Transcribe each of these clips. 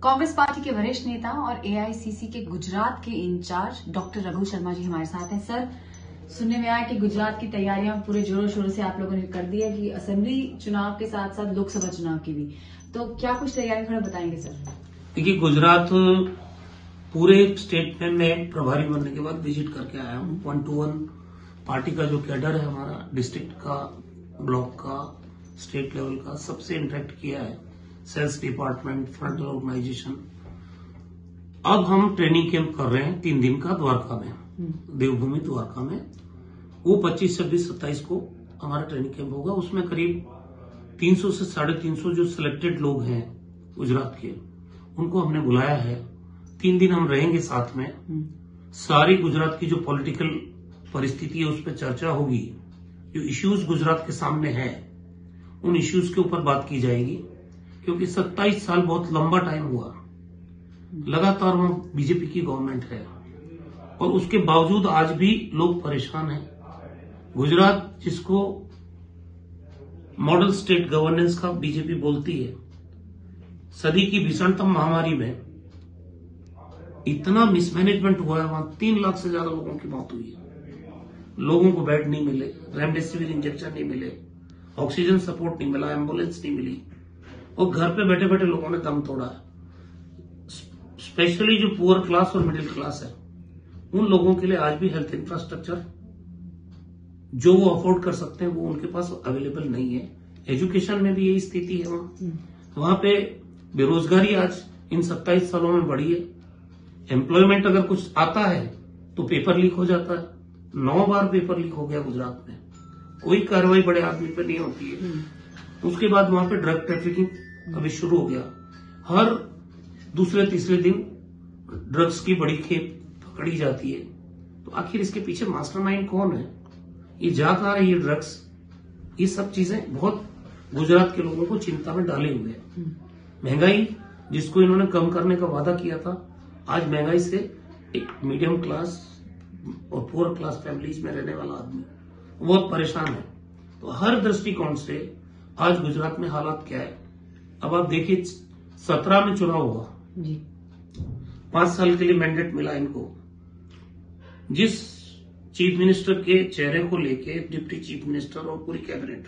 Congress party के वरिष्ठ नेता और एआईसीसी के गुजरात के इंचार्ज डॉक्टर रघु शर्मा जी हमारे साथ हैं। सर, सुनने में आया कि गुजरात की तैयारियां पूरे जोरों शोरों से आप लोगों ने कर दी है कि असेंबली चुनाव के साथ साथ लोकसभा चुनाव की भी, तो क्या कुछ तैयारी थोड़ा बताएंगे सर? देखिए, गुजरात पूरे स्टेट में मैं प्रभारी बनने के बाद विजिट करके आया हूँ। 1-to-1 पार्टी का जो कैडर है हमारा, डिस्ट्रिक्ट का, ब्लॉक का, स्टेट लेवल का, सबसे इंटरेक्ट किया है। Sales department, front organisation. अब हम ट्रेनिंग कैंप कर रहे हैं 3 दिन का द्वारका में, देवभूमि द्वारका में। वो 25, 26, 27 को हमारा ट्रेनिंग कैंप होगा। उसमें करीब 300 से 350 जो सिलेक्टेड लोग हैं गुजरात के, उनको हमने बुलाया है। 3 दिन हम रहेंगे साथ में। सारी गुजरात की जो पॉलिटिकल परिस्थिति है उस पर चर्चा होगी। जो इश्यूज गुजरात के सामने है उन इश्यूज के ऊपर बात की जाएगी, क्योंकि 27 साल बहुत लंबा टाइम हुआ। लगातार वहां बीजेपी की गवर्नमेंट है और उसके बावजूद आज भी लोग परेशान हैं। गुजरात, जिसको मॉडल स्टेट गवर्नेंस का बीजेपी बोलती है, सदी की भीषणतम महामारी में इतना मिसमैनेजमेंट हुआ है। वहां 3 लाख से ज्यादा लोगों की मौत हुई है। लोगों को बेड नहीं मिले, रेमडेसिविर इंजेक्शन नहीं मिले, ऑक्सीजन सपोर्ट नहीं मिला, एम्बुलेंस नहीं मिली, और घर पे बैठे बैठे लोगों ने दम तोड़ा है। स्पेशली जो पुअर क्लास और मिडिल क्लास है, उन लोगों के लिए आज भी हेल्थ इंफ्रास्ट्रक्चर जो वो अफोर्ड कर सकते हैं वो उनके पास अवेलेबल नहीं है। एजुकेशन में भी यही स्थिति है। वहां पे बेरोजगारी आज इन 27 सालों में बढ़ी है। एम्प्लॉयमेंट अगर कुछ आता है तो पेपर लीक हो जाता है। 9 बार पेपर लीक हो गया गुजरात में। कोई कार्रवाई बड़े आदमी पे नहीं होती है। उसके बाद वहां पे ड्रग ट्रैफिकिंग अभी शुरू हो गया। हर दूसरे तीसरे दिन ड्रग्स की बड़ी खेप पकड़ी जाती है। तो आखिर इसके पीछे मास्टरमाइंड कौन है? ये जा कहां रही है ड्रग्स? ये सब चीजें बहुत गुजरात के लोगों को चिंता में डाले हुए हैं। महंगाई, जिसको इन्होंने कम करने का वादा किया था, आज महंगाई से एक मीडियम क्लास और पुअर क्लास फैमिलीज में रहने वाला आदमी बहुत परेशान है। तो हर दृष्टिकोण से आज गुजरात में हालात क्या है? अब आप देखिए, 17 में चुनाव हुआ जी। 5 साल के लिए मैंडेट मिला इनको। जिस चीफ मिनिस्टर के चेहरे को लेके डिप्टी चीफ मिनिस्टर और पूरी कैबिनेट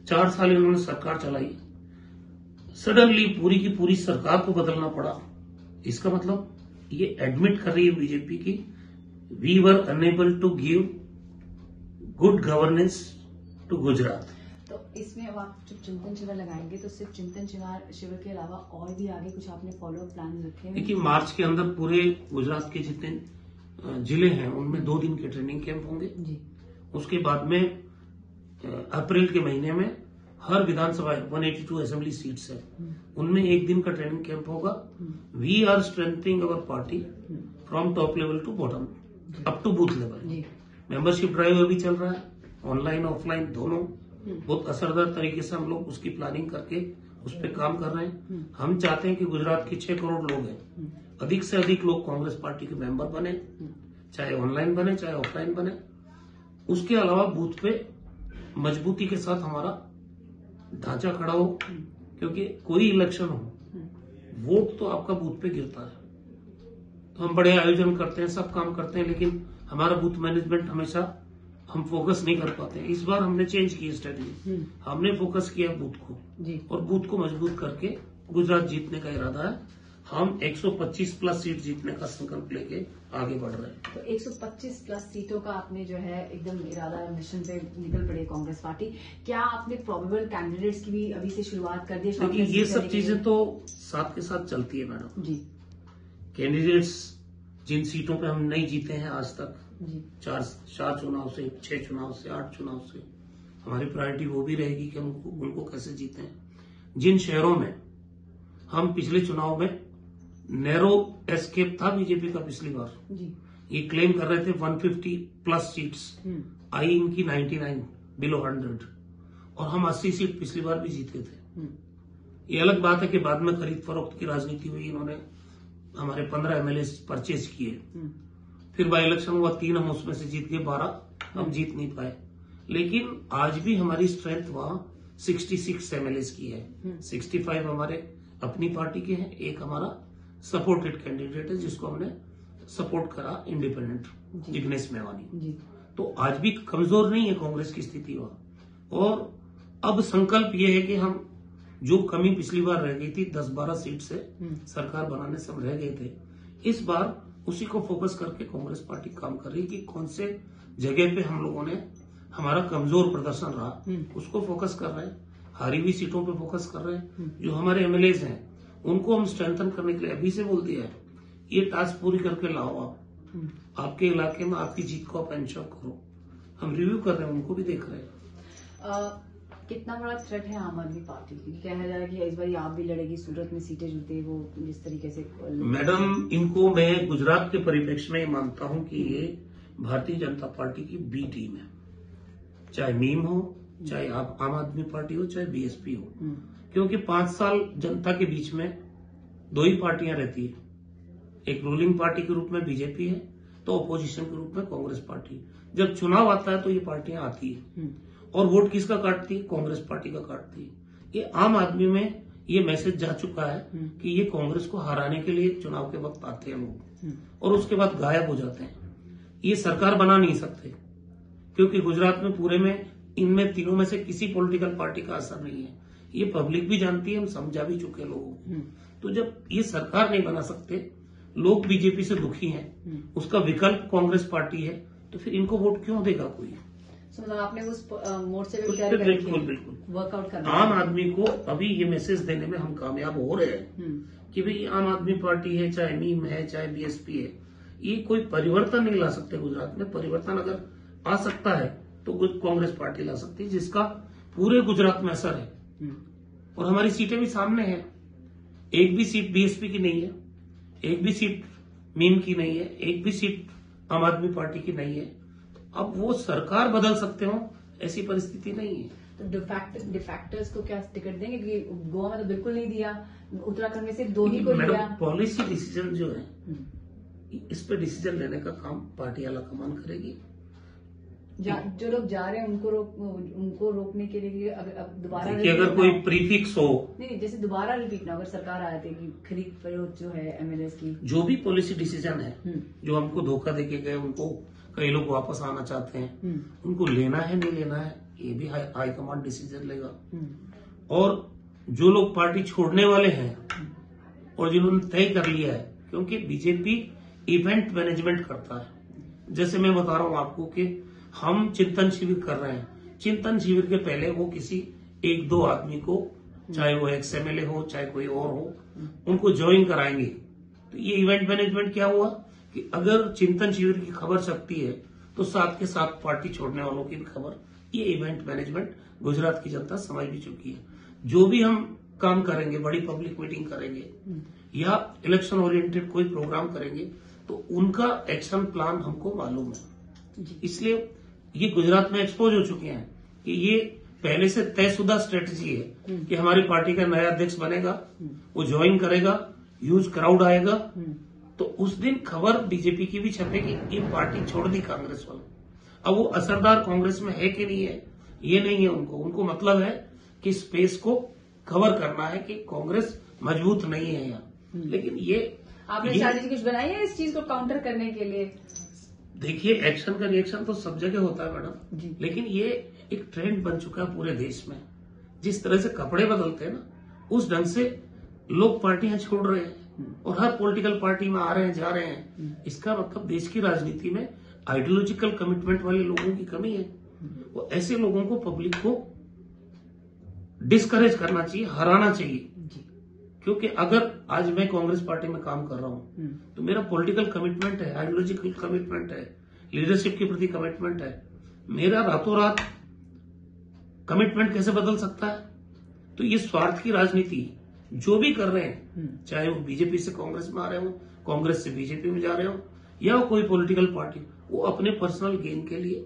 4 साल इन्होंने सरकार चलाई। सडनली पूरी की पूरी सरकार को बदलना पड़ा। इसका मतलब ये एडमिट कर रही है बीजेपी की we were unable to give good governance to Gujarat. तो इसमें अब आप जब चिंतन शिविर लगाएंगे तो सिर्फ चिंतन शिविर के अलावा और भी आगे कुछ आपने फॉलो अप प्लान रखे हैं? देखिए, मार्च के अंदर पूरे गुजरात के जितने जिले हैं उनमें 2 दिन के ट्रेनिंग कैंप होंगे जी। उसके बाद में अप्रैल के महीने में हर विधानसभा 182 असेंबली सीट्स है, उनमें 1 दिन का ट्रेनिंग कैंप होगा। We are strengthening our party from top level to bottom up to booth level. Membership drive अभी चल रहा है, ऑनलाइन ऑफलाइन दोनों। बहुत असरदार तरीके से हम लोग उसकी प्लानिंग करके उस पर काम कर रहे हैं। हम चाहते हैं कि गुजरात के 6 करोड़ लोग हैं, अधिक से अधिक लोग कांग्रेस पार्टी के मेंबर बने, चाहे ऑनलाइन बने चाहे ऑफलाइन बने। उसके अलावा बूथ पे मजबूती के साथ हमारा ढांचा खड़ा हो, क्योंकि कोई इलेक्शन हो, वोट तो आपका बूथ पे गिरता है। तो हम बड़े आयोजन करते हैं, सब काम करते हैं, लेकिन हमारा बूथ मैनेजमेंट हमेशा हम फोकस नहीं कर पाते हैं। इस बार हमने चेंज की स्ट्रेटेजी। हमने फोकस किया बूथ को जी। और बूथ को मजबूत करके गुजरात जीतने का इरादा है। हम 125 प्लस सीट जीतने का संकल्प लेके आगे बढ़ रहे हैं। तो 125 प्लस सीटों का आपने जो है एकदम इरादा, मिशन पे निकल पड़ी कांग्रेस पार्टी। क्या आपने प्रोबेबल कैंडिडेट्स की भी अभी से शुरुआत कर दी? देखिए, ये सब चीजें तो साथ के साथ चलती है मैडम जी। कैंडिडेट्स जिन सीटों पे हम नहीं जीते हैं आज तक, 4 चुनाव से, 6 चुनाव से, 8 चुनाव से, हमारी प्रायोरिटी वो भी रहेगी कि हम उनको कैसे जीते हैं। जिन शहरों में हम पिछले चुनाव में नैरो एस्केप था बीजेपी का पिछली बार जी। ये क्लेम कर रहे थे 150 प्लस सीट्स, आई इनकी 99 बिलो 100, और हम 80 सीट पिछली बार भी जीते थे। ये अलग बात है कि बाद में खरीद फरोख्त की राजनीति हुई, इन्होंने हमारे 15 एमएलए परचेज किए, फिर बाई इलेक्शन हुआ 3, हम उसमें से जीत गए 12, हम जीत नहीं पाए। लेकिन आज भी हमारी स्ट्रेंथ वहां 66 एमएलए की है। 65 हमारे अपनी पार्टी के हैं, एक हमारा सपोर्टेड कैंडिडेट है जिसको हमने सपोर्ट करा, इंडिपेंडेंट जिग्नेश मेवानी। तो आज भी कमजोर नहीं है कांग्रेस की स्थिति वहां। और अब संकल्प ये है कि हम जो कमी पिछली बार रह गई थी 10-12 सीट से सरकार बनाने से हम रह गए थे, इस बार उसी को फोकस करके कांग्रेस पार्टी काम कर रही है कि कौन से जगह पे हम लोगों ने हमारा कमजोर प्रदर्शन रहा उसको फोकस कर रहे हैं, हारी हुई सीटों पे फोकस कर रहे हैं। जो हमारे एमएलएज हैं उनको हम स्ट्रेंथन करने के लिए अभी से बोल दिया है, ये टास्क पूरी करके लाओ आप, आपके इलाके में आपकी जीत को आप एंश्योर करो। हम रिव्यू कर रहे हैं, उनको भी देख रहे हैं। कितना बड़ा थ्रेट है आम आदमी पार्टी की? कहा जा रहा है कि इस बार आप भी लड़ेगी, सूरत में सीटें जुड़ते वो जिस तरीके से। मैडम, इनको मैं गुजरात के परिप्रेक्ष्य में मानता हूं कि ये भारतीय जनता पार्टी की बी टीम है, चाहे मीम हो, चाहे आप आम आदमी पार्टी हो, चाहे बीएसपी हो। क्योंकि 5 साल जनता के बीच में 2 ही पार्टियां रहती है, एक रूलिंग पार्टी के रूप में बीजेपी है तो अपोजिशन के रूप में कांग्रेस पार्टी। जब चुनाव आता है तो ये पार्टियां आती है और वोट किसका काटती है? कांग्रेस पार्टी का काटती है। ये आम आदमी में ये मैसेज जा चुका है कि ये कांग्रेस को हराने के लिए चुनाव के वक्त आते हैं लोग और उसके बाद गायब हो जाते हैं। ये सरकार बना नहीं सकते क्योंकि गुजरात में पूरे में इनमें तीनों में से किसी पॉलिटिकल पार्टी का असर नहीं है। ये पब्लिक भी जानती है, हम समझा भी चुके लोगों को। तो जब ये सरकार नहीं बना सकते, लोग बीजेपी से दुखी हैं, उसका विकल्प कांग्रेस पार्टी है, तो फिर इनको वोट क्यों देगा कोई? मतलब आपने उस मोर्चे पे बिल्कुल वर्कआउट करना। आम आदमी को अभी ये मैसेज देने में हम कामयाब हो रहे हैं कि भाई आम आदमी पार्टी है, चाहे मीम है, चाहे बीएसपी है, ये कोई परिवर्तन नहीं ला सकते गुजरात में। परिवर्तन अगर आ सकता है तो कांग्रेस पार्टी ला सकती है जिसका पूरे गुजरात में असर है। और हमारी सीटें भी सामने हैं, एक भी सीट बीएसपी की नहीं है, एक भी सीट मीम की नहीं है, एक भी सीट आम आदमी पार्टी की नहीं है। अब वो सरकार बदल सकते हो ऐसी परिस्थिति नहीं है। तो डिफैक्टर्स को क्या टिकट देंगे? कि गोवा में तो बिल्कुल नहीं दिया, उत्तराखंड में सिर्फ 2 ही को दिया। पॉलिसी डिसीजन जो है इस पे डिसीजन लेने का काम पार्टी आलाकमान करेगी। जो लोग जा रहे हैं उनको रोकने के लिए अगर दोबारा अगर कोई प्रीफिक्स हो, नहीं जैसे दोबारा रिपीट ना, अगर सरकार आए थे कि खरीद फरोख्त जो है एमएलए की, जो भी पॉलिसी डिसीजन है जो हमको धोखा देके गए, उनको कई लोग वापस आना चाहते हैं, उनको लेना है नहीं लेना है ये भी हाईकमांड डिसीजन लेगा। और जो लोग पार्टी छोड़ने वाले हैं और जिन्होंने तय कर लिया है, क्योंकि बीजेपी इवेंट मैनेजमेंट करता है। जैसे मैं बता रहा हूं आपको कि हम चिंतन शिविर कर रहे हैं, चिंतन शिविर के पहले वो किसी 1-2 आदमी को, चाहे वो एक्सएमएलए हो चाहे कोई और हो, उनको ज्वाइन कराएंगे। तो ये इवेंट मैनेजमेंट क्या हुआ कि अगर चिंतन शिविर की खबर छपती है तो साथ के साथ पार्टी छोड़ने वालों की भी खबर, ये इवेंट मैनेजमेंट गुजरात की जनता समझ भी चुकी है। जो भी हम काम करेंगे, बड़ी पब्लिक मीटिंग करेंगे या इलेक्शन ओरिएंटेड कोई प्रोग्राम करेंगे, तो उनका एक्शन प्लान हमको मालूम है। इसलिए ये गुजरात में एक्सपोज हो चुके हैं कि ये पहले से तयशुदा स्ट्रेटजी है कि हमारी पार्टी का नया अध्यक्ष बनेगा, वो ज्वाइन करेगा, ह्यूज क्राउड आएगा, तो उस दिन खबर बीजेपी की भी छपेगी ये पार्टी छोड़ दी कांग्रेस वालों। अब वो असरदार कांग्रेस में है कि नहीं है ये नहीं है उनको मतलब है कि स्पेस को कवर करना है कि कांग्रेस मजबूत नहीं है यहाँ। लेकिन ये आपने स्ट्रैटेजी कुछ बनाई है इस चीज को काउंटर करने के लिए? देखिए, एक्शन का रिएक्शन तो सब जगह होता है मैडम, लेकिन ये एक ट्रेंड बन चुका है पूरे देश में। जिस तरह से कपड़े बदलते हैं ना, उस ढंग से लोग पार्टियां छोड़ रहे हैं और हर पॉलिटिकल पार्टी में आ रहे हैं जा रहे हैं। इसका मतलब देश की राजनीति में आइडियोलॉजिकल कमिटमेंट वाले लोगों की कमी है। वो ऐसे लोगों को पब्लिक को डिस्करेज करना चाहिए, हराना चाहिए। क्योंकि अगर आज मैं कांग्रेस पार्टी में काम कर रहा हूं तो मेरा पॉलिटिकल कमिटमेंट है, आइडियोलॉजिकल कमिटमेंट है, लीडरशिप के प्रति कमिटमेंट है। मेरा रातों रात कमिटमेंट कैसे बदल सकता है? तो ये स्वार्थ की राजनीति जो भी कर रहे हैं, चाहे वो बीजेपी से कांग्रेस में आ रहे हो, कांग्रेस से बीजेपी में जा रहे हो, या कोई पॉलिटिकल पार्टी, वो अपने पर्सनल गेन के लिए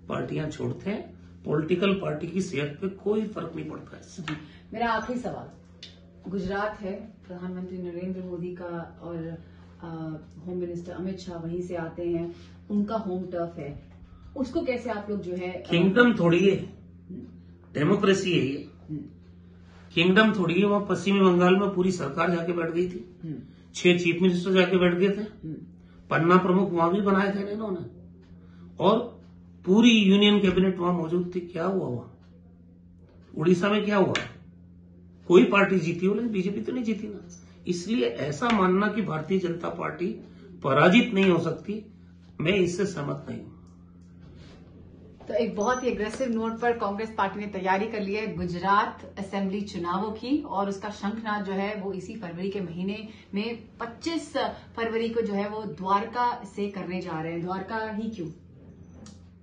पार्टियां छोड़ते हैं। पॉलिटिकल पार्टी की सेहत पे कोई फर्क नहीं पड़ता है। मेरा आखिरी सवाल, गुजरात है, प्रधानमंत्री नरेंद्र मोदी का और होम मिनिस्टर अमित शाह वहीं से आते हैं, उनका होम टर्फ है, उसको कैसे आप लोग जो है, किंगडम थोड़ी है, डेमोक्रेसी है ये। किंगडम थोड़ी है, वहां पश्चिमी बंगाल में पूरी सरकार जाके बैठ गई थी, 6 चीफ मिनिस्टर जाके बैठ गए थे, पन्ना प्रमुख वहां भी बनाए थे इन्होंने, और पूरी यूनियन कैबिनेट वहां मौजूद थी। क्या हुआ वहां? उड़ीसा में क्या हुआ? कोई पार्टी जीती हो, लेकिन बीजेपी तो नहीं जीती ना। इसलिए ऐसा मानना कि भारतीय जनता पार्टी पराजित नहीं हो सकती, मैं इससे सहमत नहीं हूं। तो एक बहुत ही एग्रेसिव नोट पर कांग्रेस पार्टी ने तैयारी कर ली है गुजरात असेंबली चुनावों की, और उसका शंखनाद जो है वो इसी फरवरी के महीने में 25 फरवरी को जो है वो द्वारका से करने जा रहे हैं। द्वारका ही क्यों?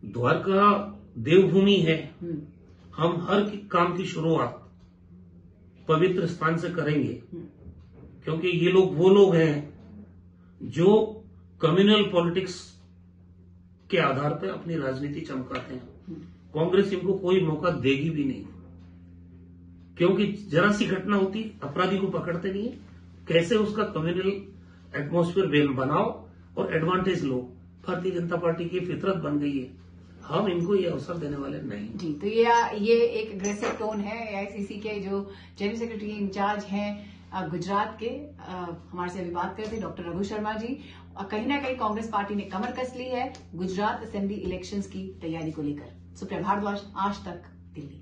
द्वारका देवभूमि है। हम हर काम की शुरुआत पवित्र स्थान से करेंगे, क्योंकि ये लोग वो लोग हैं जो कम्युनल पॉलिटिक्स के आधार पर अपनी राजनीति चमकाते हैं। कांग्रेस इनको कोई मौका देगी भी नहीं, क्योंकि जरा सी घटना होती अपराधी को पकड़ते नहीं है। कैसे उसका कम्युनल एटमॉस्फेयर बनाओ और एडवांटेज लो, भारतीय जनता पार्टी की फितरत बन गई है। हम इनको ये अवसर देने वाले नहीं जी। तो ये एक एग्रेसिव टोन है एआईसीसी के जो जनरल सेक्रेटरी इंचार्ज हैं गुजरात के, हमारे से अभी बात करते हैं डॉक्टर रघु शर्मा जी। कहीं ना कहीं कांग्रेस पार्टी ने कमर कस ली है गुजरात असेंबली इलेक्शंस की तैयारी को लेकर। सुप्रिया भारद्वाज, आज तक, दिल्ली।